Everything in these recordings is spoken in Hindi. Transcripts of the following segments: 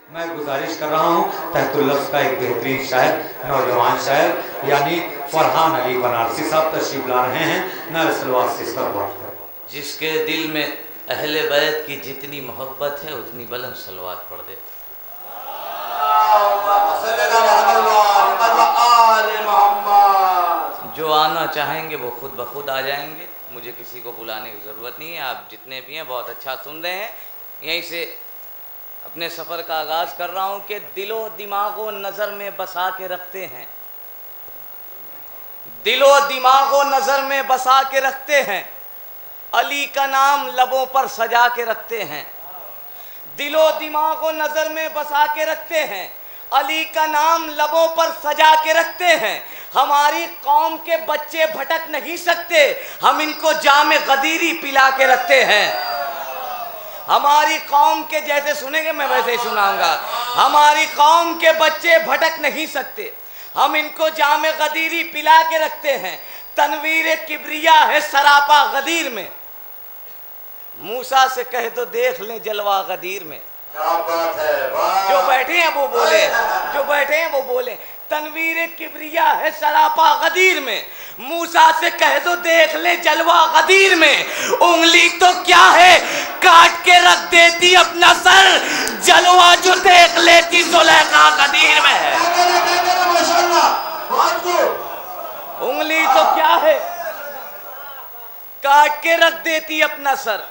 मैं गुजारिश कर रहा हूँ तहतुल लफ्ज़ का एक बेहतरीन शायर, नौजवान शायर यानी फरहान अली बनारसी साहब तशरीफ ला रहे हैं। नारे सलवात से इस पर बात करें। जिसके दिल में अहले बैत की जितनी मोहब्बत है उतनी बुलंद सलवात पढ़ दे। जो आना चाहेंगे वो खुद ब खुद आ जाएंगे, मुझे किसी को बुलाने की ज़रूरत नहीं है। आप जितने भी हैं बहुत अच्छा सुन रहे हैं। यहीं से अपने सफ़र का आगाज़ कर रहा हूँ कि दिलो दिमागो नज़र में बसा के रखते हैं, दिलो दिमागो नज़र में बसा के रखते हैं, अली का नाम लबों पर सजा के रखते हैं। दिलो दिमागो नज़र में बसा के रखते हैं, अली का नाम लबों पर सजा के रखते हैं। हमारी कौम के बच्चे भटक नहीं सकते, हम इनको जाम गदीरी पिला के रखते हैं। हमारी कौम के, जैसे सुनेंगे मैं वैसे ही सुनाऊंगा, हमारी कौम के बच्चे भटक नहीं सकते, हम इनको जाम गदीरी पिला के रखते हैं। तनवीर किबरिया है सरापा गदीर में, मूसा से कह दो देख लें जलवा गदीर में। क्या बात है, वाह। जो बैठे हैं वो बोले, जो बैठे हैं वो बोले। तनवीर किबरिया है सरापा गदीर में, मूसा से कह दो देख ले जलवा गदीर में। उंगली तो क्या है काट के रख देती अपना सर, जलवा जो देख लेती जुलेखा गदीर में है। उंगली तो क्या है काट के रख देती अपना सर।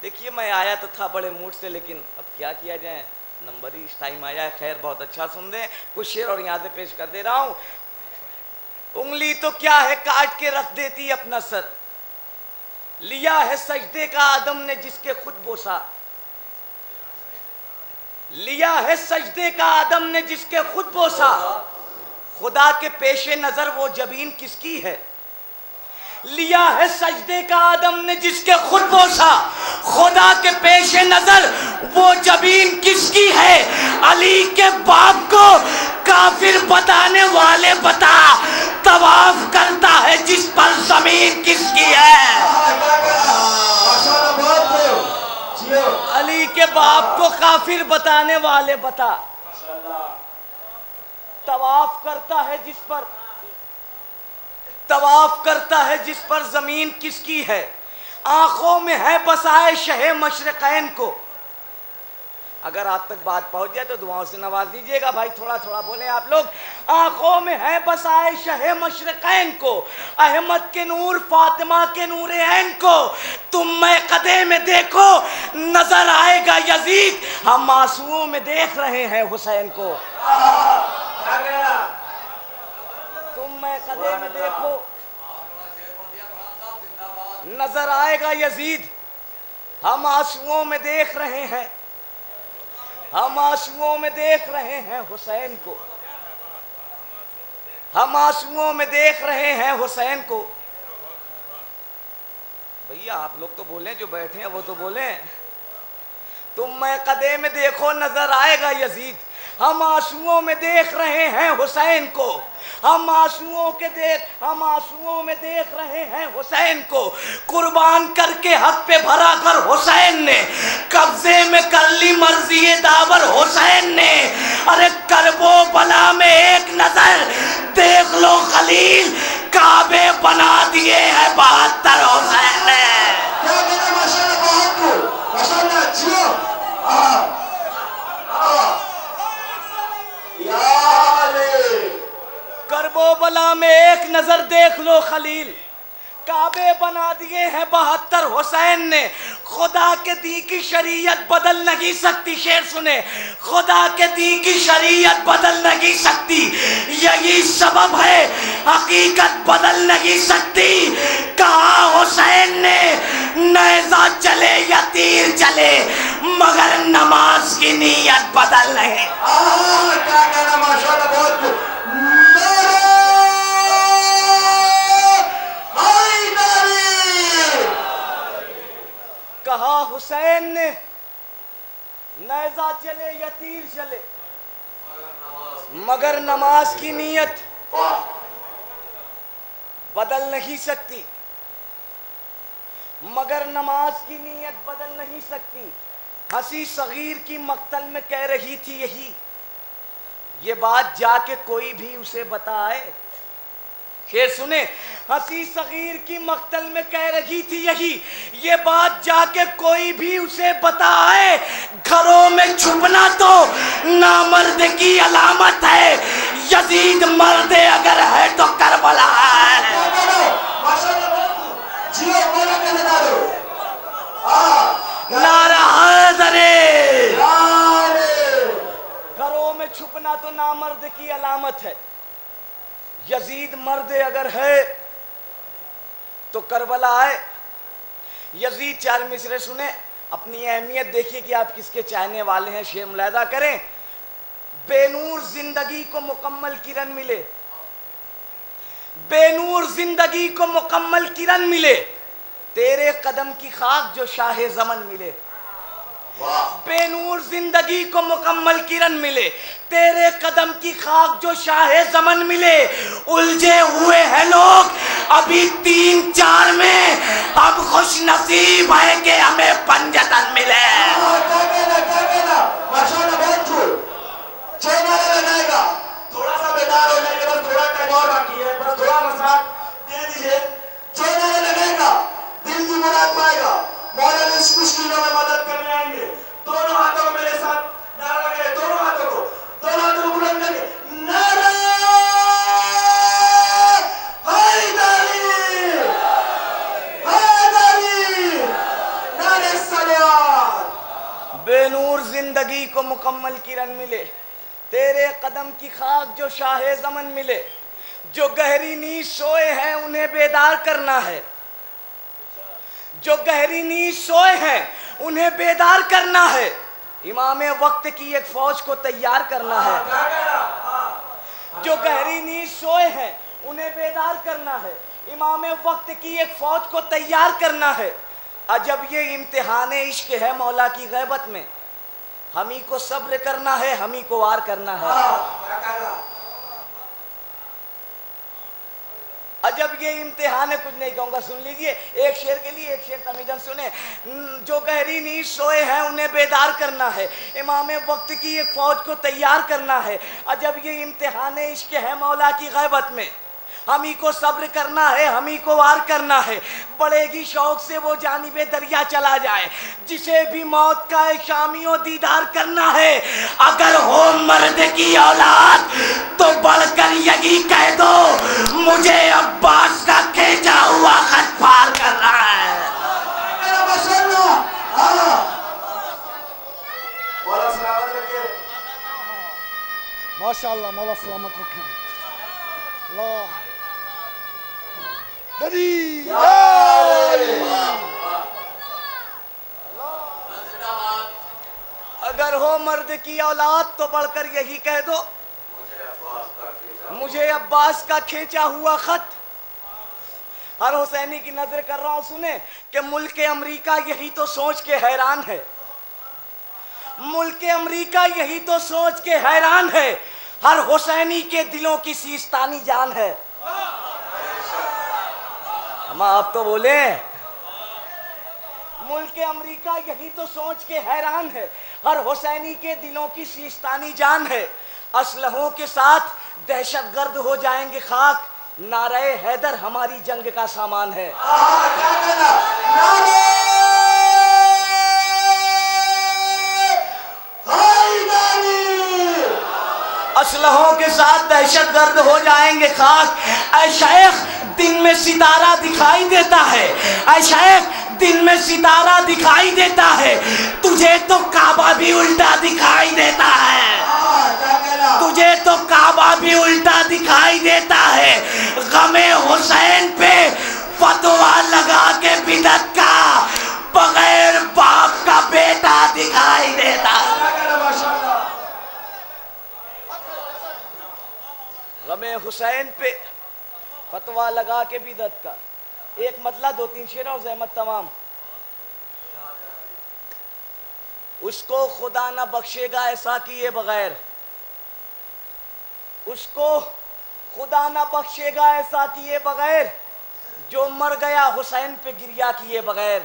देखिए मैं आया तो था बड़े मूड से, लेकिन अब क्या किया जाए, नंबर ही इस टाइम आया है। खैर बहुत अच्छा सुन रहे हैं, कुछ शेर और यहाँ से पेश कर दे रहा हूँ। उंगली तो क्या है काट के रख देती अपना सर, लिया है सजदे का आदम ने जिसके खुद बोसा, लिया है सजदे का आदम ने जिसके खुद बोसा। खुदा के पेशे नजर वो जबीन किसकी है, लिया है सजदे का आदम ने जिसके खुद बोसा। खुदा के पेशे नजर वो जबीन किसकी है, अली के बाप को काफिर बताने वाले बता, तवाफ करता है जिस पर जमीन किसकी है। अली के बाप को काफिर बताने वाले बता, तवाफ करता है जिस पर, तवाफ करता है जिस पर जमीन किसकी है। आंखों में है बसाए शहे मशरकैन को। अगर आप तक बात पहुंच जाए तो दुआओं से नवाज दीजिएगा भाई, थोड़ा थोड़ा बोले आप लोग। आंखों में है बसाए शहे मशरकैन को, अहमद के नूर फातिमा के नूर ऐन को। तुम मैं कदे में देखो नजर आएगा यजीद, हम आंसुओं में देख रहे हैं हुसैन को। तुम मैं कदे में देखो नजर आएगा यजीद, हम आंसुओं में देख रहे हैं, हम आंसुओं में देख रहे हैं हुसैन को, हम आंसुओं में देख रहे हैं हुसैन को। भैया आप लोग तो बोलें, जो बैठे हैं वो तो बोलें। तुम मैं कदे में देखो नजर आएगा यजीद, हम आंसुओं में देख रहे हैं हुसैन को, हम आंसुओं में देख रहे हैं हुसैन को। कुर्बान करके हक पे भरा कर हुसैन ने, कब्जे में कर ली मर्जी दावर हुसैन ने। अरे करबो बला में एक नजर देख लो खलील, काबे बना दिए हैं 72 हुसैन ने। करबला में एक नजर देख लो खलील, काबे बना दिए हैं 72 हुसैन ने। खुदा के दी की शरीयत बदल नहीं सकती, शेर सुने, खुदा के दी की शरीयत बदल नहीं सकती, यही सबब है हकीकत बदल नहीं सकती। कहा हुसैन ने नेज़ा चले या तीर चले, मगर नमाज की नीयत बदल नहीं। क्या कहना, माशाअल्लाह, बहुत कहा हुसैन ने नेज़ा चले या तीर चले, मगर नमाज की नीयत बदल नहीं सकती, मगर नमाज की नीयत बदल नहीं सकती। हंसी सगीर की मक्तल में कह रही थी यही, ये बात जाके कोई भी उसे बताए। शेर सुने, हंसी सगीर की मक्तल में कह रही थी यही, ये बात जाके कोई भी उसे बताए। घरों में छुपना तो नामर्द की अलामत है, यजीद मर्द अगर है तो करबला है। नारा हैदरे, घरों में छुपना तो नामर्द की अलामत है, यजीद मर्द अगर है तो करबला है। यजीद, चार मिसरे सुने, अपनी अहमियत देखिए कि आप किसके चाहने वाले हैं। शेर मुलाहिजा करें, बेनूर जिंदगी को मुकम्मल किरण मिले, बेनूर जिंदगी को मुकम्मल किरण मिले, तेरे कदम की खाक जो शाहे ज़मन मिले। बेनूर जिंदगी को मुकम्मल किरण मिले, तेरे कदम की खाक जो शाहे ज़मन मिले। उलझे हुए हैं लोग अभी 3-4 में, अब खुश नसीब है कि हमें पंजतन मिले। थोड़ा सा बेदार हो जाएगा, बस थोड़ा टाइम और बाकी है, बस थोड़ा मसला दे दीजिए। जो नारा लगाएगा दिल की मुराद पाएगा। मौला ने इस मुश्किलों में मदद करने आएंगे। दोनों हाथों को मेरे साथ नारा लगाए, दोनों हाथों को बुलंद करके नारा हैदरी, हैदरी, नारे सलावत। बेनूर जिंदगी को मुकम्मल किरण मिले, तेरे कदम की खाक जो शाहे ज़मन मिले। जो गहरी नींद सोए हैं उन्हें बेदार करना है, जो गहरी नींद सोए हैं उन्हें बेदार करना है। इमाम वक्त की एक फौज को तैयार करना है, जो गहरी नींद सोए हैं उन्हें बेदार करना है। इमाम वक्त की एक फौज को तैयार करना है। अजब ये इम्तिहान इश्क है मौला की गैबत में, हम ही को सब्र करना है, हम ही को वार करना है। अजब ये इम्तिहान है, कुछ नहीं कहूँगा, सुन लीजिए। एक शेर के लिए एक शेर तमीज़न सुने। जो गहरी नींद सोए हैं उन्हें बेदार करना है, इमाम वक्त की एक फौज को तैयार करना है। अजब ये इम्तिहान इश्क है मौला की गैबत में, हम ही को सब्र करना है, हम ही को वार करना है। बड़ेगी शौक से वो जानिबे दरिया चला जाए, जिसे भी मौत का शामियों दीदार करना है। अगर हो मर्द की औलाद तो बढ़कर यही कह दो, मुझे अब्बास का खींचा हुआ खत पार कर रहा है। माशाअल्लाह, मौला सलामत रखें। अगर हो मर्द की औलाद तो बढ़कर यही कह दो, मुझे अब्बास का खींचा हुआ खत। हर हुसैनी की नजर कर रहा हूं, सुने कि मुल्क अमरीका यही तो सोच के हैरान है, मुल्क अमरीका यही तो सोच के हैरान है, हर हुसैनी के दिलों की सीस्तानी जान है। हम आप तो बोले, मुल्क अमरीका यही तो सोच के हैरान है, हर हुसैनी के दिलों की सीस्तानी जान है। असलहों के साथ दहशतगर्द हो जाएंगे खाक, नारे हैदर हमारी जंग का सामान है। असलहों के साथ दहशतगर्द हो जाएंगे खाक। ऐ शेख दिन में सितारा दिखाई देता है, ऐ शेख दिन में सितारा दिखाई देता है, तुझे तो काबा भी उल्टा दिखाई देता है, तुझे तो काबा भी उल्टा दिखाई देता है। गमे हुसैन पे फतवा लगा के बिदत का, बगैर बाप का बेटा दिखाई देता है। गमे हुसैन पे फतवा लगा के बिदत का, एक मतलब 2-3 शेर और ज़हमत तमाम। उसको खुदा न बख्शेगा ऐसा किए बगैर, उसको खुदा न बख्शेगा ऐसा किए बगैर, जो मर गया हुसैन पे गिरिया किए बगैर।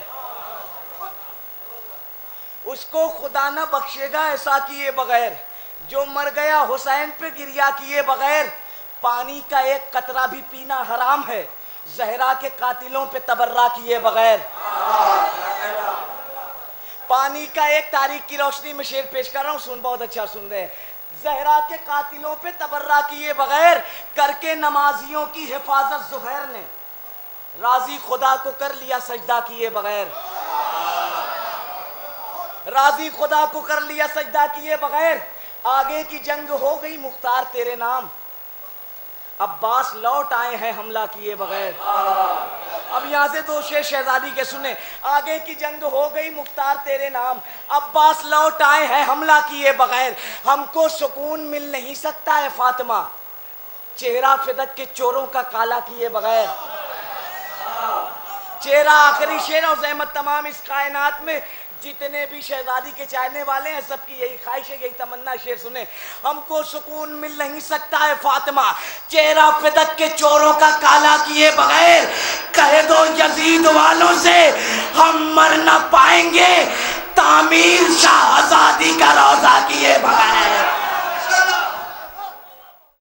उसको खुदा न बख्शेगा ऐसा किए बगैर। जो मर गया हुसैन पे गिरिया किए बगैर। पानी का एक कतरा भी पीना हराम है जहरा के कातिलों पे तबर्रा किए बगैर। पानी का एक तारीख की रोशनी में शेर पेश कर रहा हूं, सुन, बहुत अच्छा सुन रहे हैं। जहरा के कातिलों पे तबर्रा किए बगैर करके नमाजियों की हिफाजत जुहैर ने राजी खुदा को कर लिया सजदा किए बगैर। राजी खुदा को कर लिया सजदा किए बगैर। आगे की जंग हो गई मुख्तार तेरे नाम। अब्बास लौट आए हैं हमला किए बगैर। अब यहां से दो शेर शहजादी के सुने। आगे की जंग हो गई मुख्तार तेरे नाम। अब्बास लौट आए हैं हमला किए बगैर। हमको सुकून मिल नहीं सकता है फातिमा चेहरा फिदक के चोरों का काला किए बगैर। चेहरा आखिरी शेर और ज़हमत तमाम इस कायनात में जितने भी शहजादी के चाहने वाले हैं सबकी यही ख्वाहिश है, यही तमन्ना। शेर सुने। हमको सुकून मिल नहीं सकता है फातिमा चेहरा फिदक के चोरों का काला किए बगैर। कह दो यजीद वालों से हम मर न पाएंगे तामीर शाह